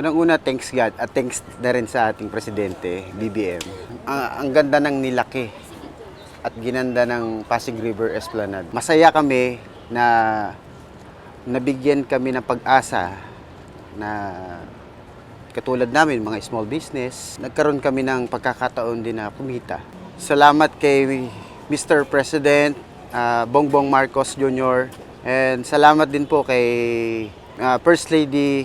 Unang-una, thanks God at thanks na rin sa ating presidente, BBM. Ang ganda ng nilaki at ginanda ng Pasig River Esplanade. Masaya kami na nabigyan kami ng pag-asa na katulad namin, mga small business, nagkaroon kami ng pagkakataon din na kumita. Salamat kay Mr. President Bongbong Marcos Jr. And salamat din po kay First Lady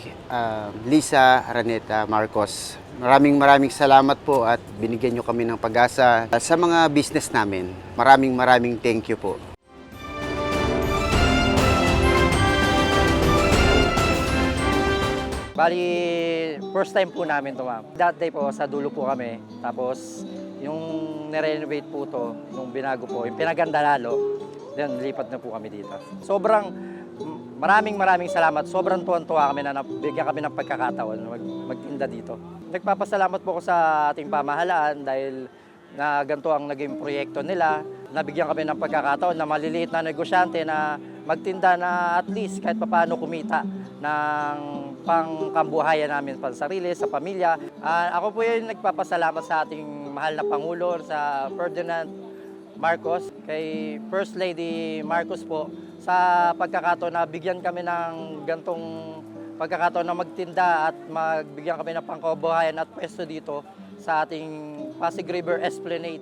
Lisa Araneta Marcos. Maraming salamat po at binigyan nyo kami ng pag-asa sa mga business namin. Maraming thank you po. Bali, first time po namin ito, ma'am. That day po, sa dulo po kami. Tapos, yung nirenovate po ito, yung binago po, yung pinaganda lalo, then lipat na po kami dito. Maraming salamat. Sobrang tuwan-tuwa kami na nabigyan kami ng pagkakataon magtinda dito. Nagpapasalamat po ako sa ating pamahalaan dahil na ganito ang naging proyekto nila. Nabigyan kami ng pagkakataon na maliliit na negosyante na magtinda na at least kahit papaano kumita ng pangkambuhayan namin sa sarili, sa pamilya. Ako po yung nagpapasalamat sa ating mahal na Pangulo, sa Ferdinand Marcos, kay First Lady Marcos po, sa pagkakataon na bigyan kami ng gantong pagkakataon na magtinda at magbigyan kami ng pangkabuhayan at pwesto dito sa ating Pasig River Esplanade.